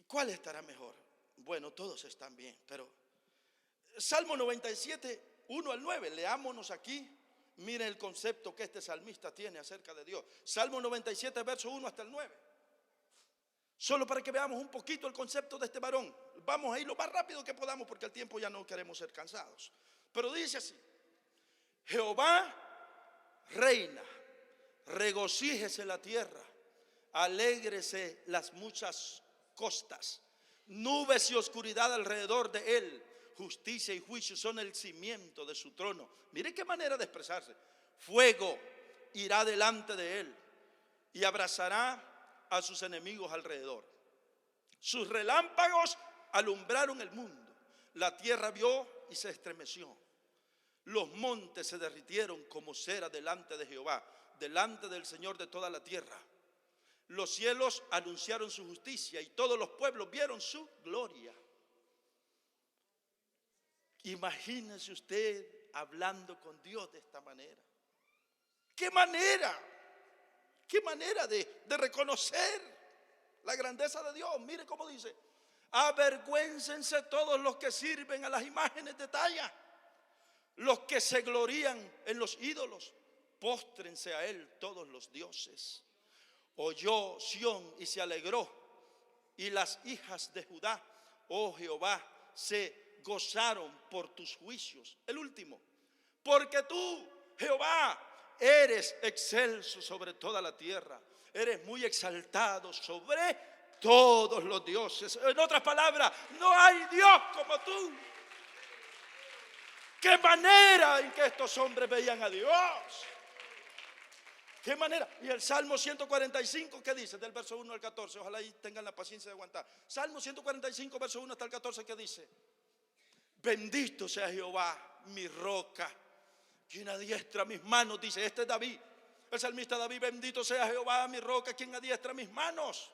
¿Cuál estará mejor? Bueno, todos están bien, pero Salmo 97, 1 al 9, leámonos aquí. Miren el concepto que este salmista tiene acerca de Dios. Salmo 97, verso 1 hasta el 9. Solo para que veamos un poquito el concepto de este varón. Vamos a ir lo más rápido que podamos porque el tiempo ya no queremos ser cansados. Pero dice así: Jehová reina, regocíjese la tierra, alégrese las muchas costas, nubes y oscuridad alrededor de él, justicia y juicio son el cimiento de su trono. Mire qué manera de expresarse. Fuego irá delante de él y abrazará a sus enemigos alrededor. Sus relámpagos alumbraron el mundo. La tierra vio y se estremeció. Los montes se derritieron como cera delante de Jehová, delante del Señor de toda la tierra. Los cielos anunciaron su justicia y todos los pueblos vieron su gloria. Imagínese usted hablando con Dios de esta manera. ¡Qué manera! ¡Qué manera de reconocer la grandeza de Dios! Mire cómo dice: avergüéncense todos los que sirven a las imágenes de talla, los que se glorían en los ídolos, póstrense a él todos los dioses. Oyó Sión y se alegró, y las hijas de Judá, oh Jehová, se gozaron por tus juicios. El último: porque tú, Jehová, eres excelso sobre toda la tierra, eres muy exaltado sobre todos los dioses. En otras palabras, no hay Dios como tú. ¡Qué manera en que estos hombres veían a Dios! ¡Qué manera! Y el Salmo 145, ¿qué dice? Del verso 1 al 14, ojalá ahí tengan la paciencia de aguantar. Salmo 145, verso 1 hasta el 14, ¿qué dice? Bendito sea Jehová, mi roca, quien adiestra mis manos. Dice, este es David, el salmista David: bendito sea Jehová, mi roca, quien adiestra mis manos.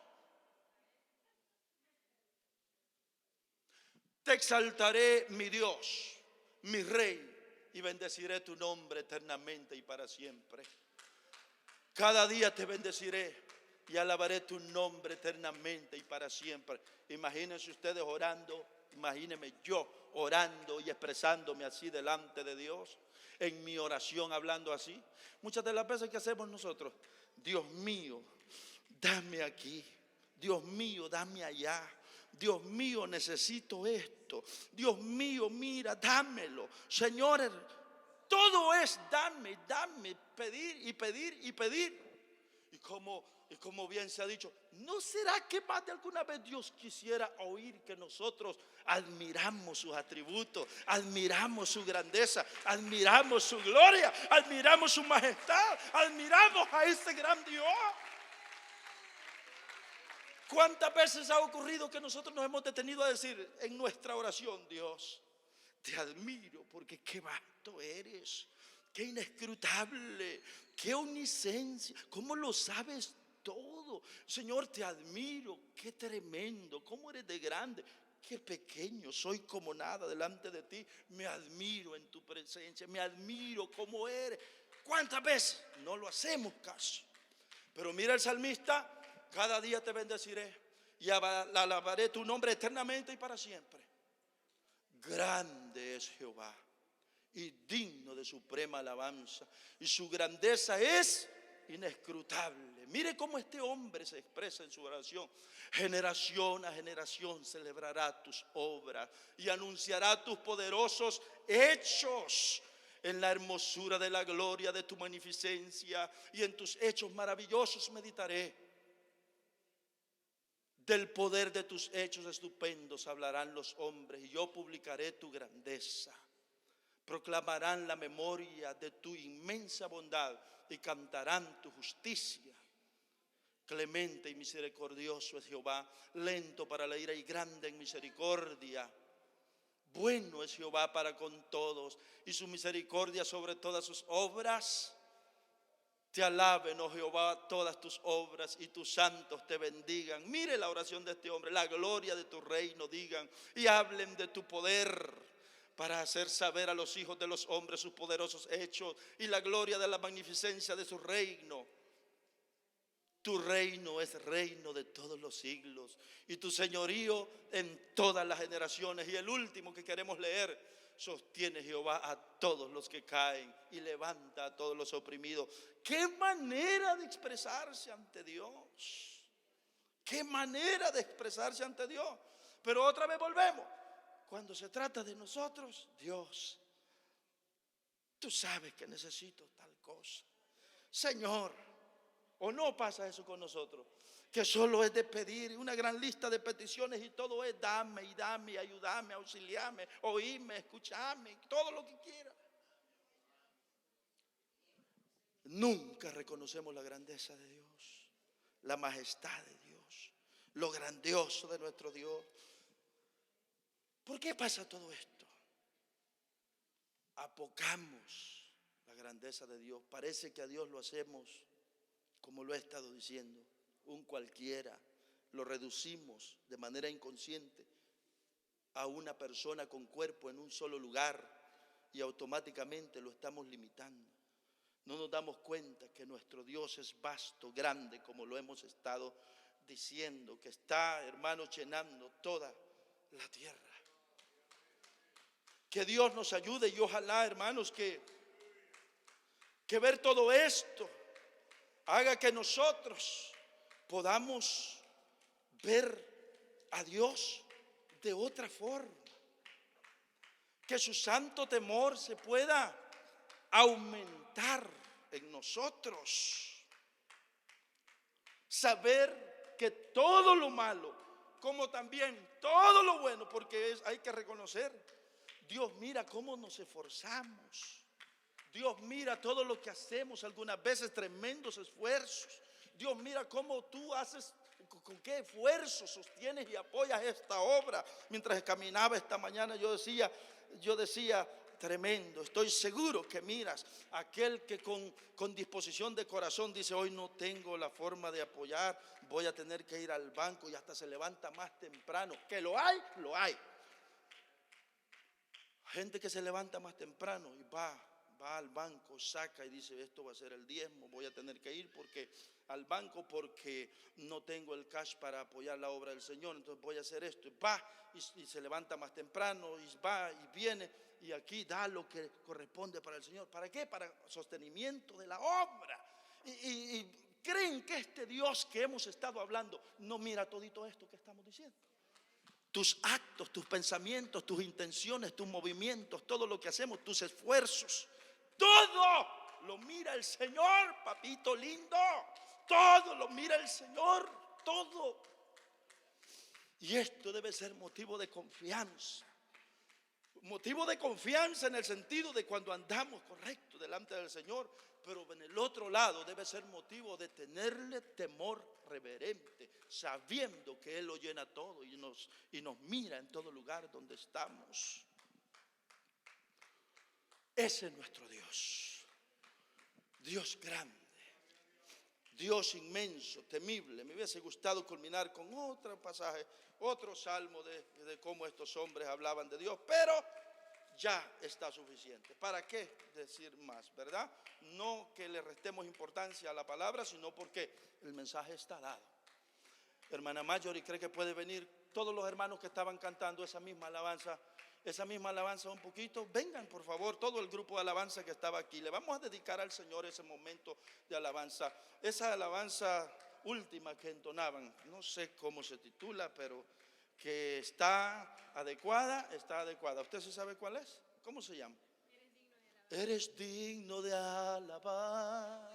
Te exaltaré, mi Dios, mi Rey, y bendeciré tu nombre eternamente y para siempre. Cada día te bendeciré y alabaré tu nombre eternamente y para siempre. Imagínense ustedes orando, imagínense yo orando y expresándome así delante de Dios, en mi oración hablando así. Muchas de las veces que hacemos nosotros: Dios mío, dame aquí. Dios mío, dame allá. Dios mío, necesito esto. Dios mío, mira, dámelo. Señor, todo es dame, dame, pedir y pedir y pedir. Y como bien se ha dicho, ¿no será que más de alguna vez Dios quisiera oír que nosotros admiramos sus atributos, admiramos su grandeza, admiramos su gloria, admiramos su majestad, admiramos a este gran Dios? ¿Cuántas veces ha ocurrido que nosotros nos hemos detenido a decir en nuestra oración: Dios, te admiro porque qué vasto eres, qué inescrutable, qué omnisciencia, cómo lo sabes todo? Señor, te admiro, qué tremendo, cómo eres de grande, qué pequeño, soy como nada delante de ti. Me admiro en tu presencia, me admiro como eres. ¿Cuántas veces no lo hacemos caso? Pero mira el salmista: cada día te bendeciré y alabaré tu nombre eternamente y para siempre. Grande es Jehová y digno de suprema alabanza, y su grandeza es inescrutable. Mire cómo este hombre se expresa en su oración: generación a generación celebrará tus obras y anunciará tus poderosos hechos. En la hermosura de la gloria de tu magnificencia y en tus hechos maravillosos meditaré. Del poder de tus hechos estupendos hablarán los hombres, y yo publicaré tu grandeza. Proclamarán la memoria de tu inmensa bondad y cantarán tu justicia. Clemente y misericordioso es Jehová, lento para la ira y grande en misericordia. Bueno es Jehová para con todos, y su misericordia sobre todas sus obras. Te alaben, oh Jehová, todas tus obras, y tus santos te bendigan. Mire la oración de este hombre: la gloria de tu reino digan, y hablen de tu poder, para hacer saber a los hijos de los hombres sus poderosos hechos y la gloria de la magnificencia de su reino. Tu reino es reino de todos los siglos, y tu señorío en todas las generaciones. Y el último que queremos leer: sostiene Jehová a todos los que caen y levanta a todos los oprimidos. ¡Qué manera de expresarse ante Dios! ¡Qué manera de expresarse ante Dios! Pero otra vez volvemos: cuando se trata de nosotros: Dios, tú sabes que necesito tal cosa. Señor, ¿o no pasa eso con nosotros? Que solo es de pedir una gran lista de peticiones, y todo es dame y dame, ayúdame, auxiliame, oíme, escuchame, todo lo que quiera. Nunca reconocemos la grandeza de Dios. la majestad de Dios, lo grandioso de nuestro Dios. ¿Por qué pasa todo esto? Apocamos la grandeza de Dios. Parece que a Dios lo hacemos, como lo he estado diciendo, un cualquiera. Lo reducimos de manera inconsciente a una persona con cuerpo en un solo lugar y automáticamente lo estamos limitando. No nos damos cuenta que nuestro Dios es vasto, grande, como lo hemos estado diciendo, que está, hermanos, llenando toda la tierra. Que Dios nos ayude y ojalá, hermanos, que ver todo esto haga que nosotros podamos ver a Dios de otra forma. Que su santo temor se pueda aumentar en nosotros. Saber que todo lo malo, como también todo lo bueno, porque hay que reconocer, Dios mira cómo nos esforzamos. Dios mira todo lo que hacemos, algunas veces tremendos esfuerzos. Dios mira cómo tú haces, con qué esfuerzo sostienes y apoyas esta obra. Mientras caminaba esta mañana yo decía, tremendo. Estoy seguro que miras aquel que con disposición de corazón dice: hoy no tengo la forma de apoyar, voy a tener que ir al banco, y hasta se levanta más temprano. Que lo hay, lo hay. Gente que se levanta más temprano y va al banco, saca y dice: esto va a ser el diezmo, voy a tener que ir al banco porque no tengo el cash para apoyar la obra del Señor, entonces voy a hacer esto. Y va y se levanta más temprano y va y viene y aquí da lo que corresponde para el Señor. ¿Para qué? Para sostenimiento de la obra. Y creen que este Dios que hemos estado hablando no mira todito esto que estamos diciendo. Tus actos, tus pensamientos, tus intenciones, tus movimientos, todo lo que hacemos, tus esfuerzos, todo lo mira el Señor, papito lindo. Todo lo mira el Señor, todo. Y esto debe ser motivo de confianza. Motivo de confianza en el sentido de cuando andamos correcto delante del Señor, pero en el otro lado debe ser motivo de tenerle temor reverente, sabiendo que Él lo llena todo y nos mira en todo lugar donde estamos. Ese es nuestro Dios. Dios grande, Dios inmenso, temible. Me hubiese gustado culminar con otro pasaje, otro salmo de cómo estos hombres hablaban de Dios, pero ya está suficiente. ¿Para qué decir más, verdad? No que le restemos importancia a la palabra, sino porque el mensaje está dado. Hermana Marjorie, ¿cree que puede venir todos los hermanos que estaban cantando esa misma alabanza un poquito? Vengan, por favor, todo el grupo de alabanza que estaba aquí. Le vamos a dedicar al Señor ese momento de alabanza. Esa alabanza última que entonaban, no sé cómo se titula, pero que está adecuada. ¿Usted sí sabe cuál es? ¿Cómo se llama? Eres digno de alabar.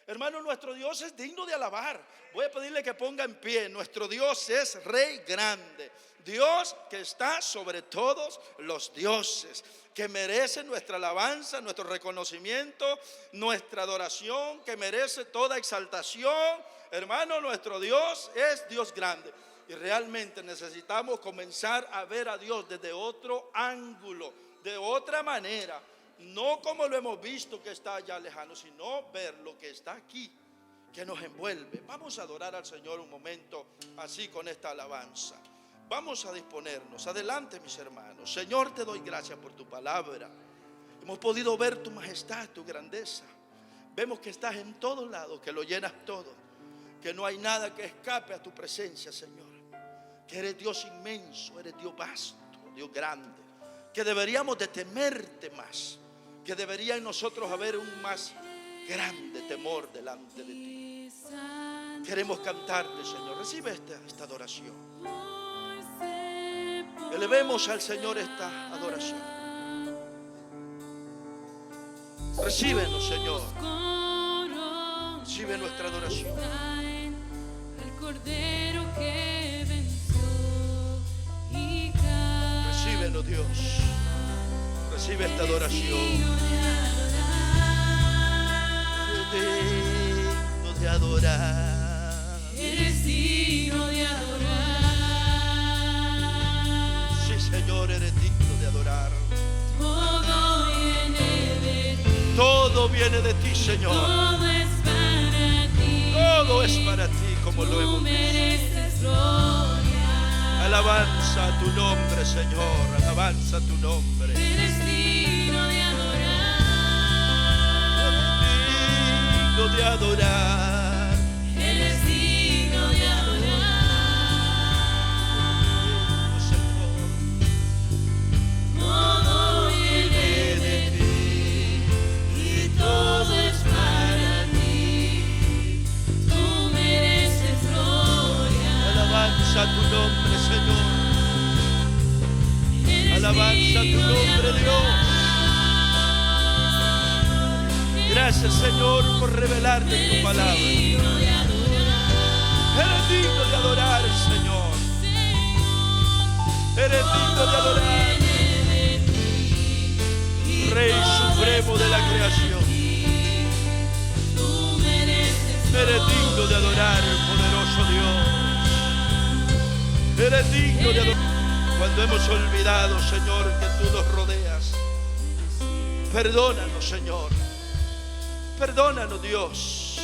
Hermano, nuestro Dios es digno de alabar. Voy a pedirle que ponga en pie. Nuestro Dios es Rey grande, Dios que está sobre todos los dioses, que merece nuestra alabanza, nuestro reconocimiento, nuestra adoración, que merece toda exaltación. Hermano, nuestro Dios es Dios grande. Y realmente necesitamos comenzar a ver a Dios desde otro ángulo, de otra manera. No como lo hemos visto que está allá lejano, sino ver lo que está aquí, que nos envuelve. Vamos a adorar al Señor un momento así con esta alabanza. Vamos a disponernos. Adelante, mis hermanos. Señor, te doy gracias por tu palabra. Hemos podido ver tu majestad, tu grandeza. Vemos que estás en todos lados, que lo llenas todo, que no hay nada que escape a tu presencia, Señor. Que eres Dios inmenso, eres Dios vasto, Dios grande, que deberíamos de temerte más, que debería en nosotros haber un más grande temor delante de ti. Queremos cantarte, Señor. Recibe esta adoración. Elevemos al Señor esta adoración. Recíbenos, Señor. Recibe nuestra adoración. El Cordero que venció y recíbenos, Dios. Recibe esta adoración. Digno de de adorar. Eres digno de adorar. Sí, Señor, eres digno de adorar. Todo viene de ti. Todo viene de ti, Señor. Todo es para ti. Todo es para ti, como lo Tú hemos visto. mereces gloria. Alabanza a tu nombre, Señor. Alabanza a tu nombre. Eres digno de adorar. Digno de adorar. Eres digno de adorar. Señor. Todo viene de ti y todo es para ti. Tú mereces gloria. Alabanza a tu nombre, Señor. Eres Alabanza a tu digno de nombre, Dios. Gracias, Señor, por revelarte tu palabra. digno de adorar. Eres digno de adorar, Señor. Eres digno de adorar, Rey supremo de la creación. Tú mereces Eres digno de adorar, poderoso Dios. Eres digno de adorar. Cuando hemos olvidado, Señor, que tú nos rodeas, perdónanos, Señor. Perdónanos, Dios.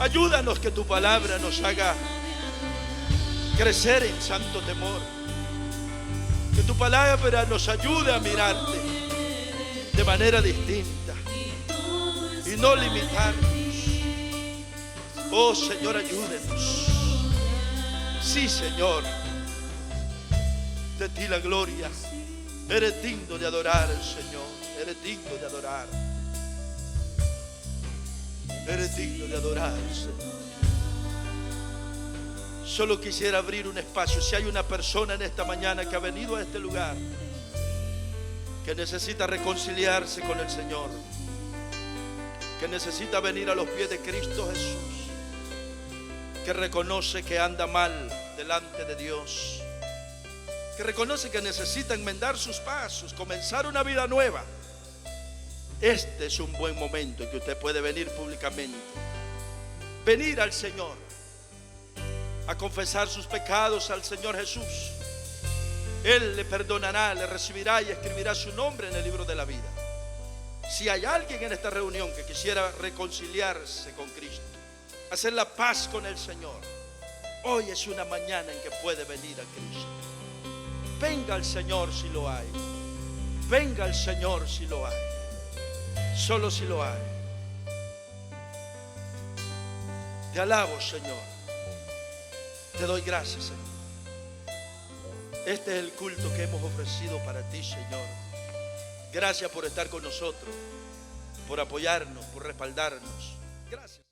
Ayúdanos que tu palabra nos haga crecer en santo temor. Que tu palabra nos ayude a mirarte de manera distinta y no limitarnos. Oh, Señor, ayúdenos. Sí, Señor. De ti la gloria. Eres digno de adorar, Señor. Eres digno de adorar. Eres digno de adorar, Señor. Solo quisiera abrir un espacio. Si hay una persona en esta mañana que ha venido a este lugar, que necesita reconciliarse con el Señor, que necesita venir a los pies de Cristo Jesús, que reconoce que anda mal delante de Dios, que reconoce que necesita enmendar sus pasos, comenzar una vida nueva, este es un buen momento en que usted puede venir públicamente, venir al Señor, a confesar sus pecados al Señor Jesús. Él le perdonará, le recibirá y escribirá su nombre en el libro de la vida. Si hay alguien en esta reunión que quisiera reconciliarse con Cristo, hacer la paz con el Señor, hoy es una mañana en que puede venir a Cristo. Venga al Señor si lo hay. Venga al Señor si lo hay. Solo si lo hay. Te alabo, Señor. Te doy gracias, Señor. Este es el culto que hemos ofrecido para ti, Señor. Gracias por estar con nosotros, por apoyarnos, por respaldarnos. Gracias.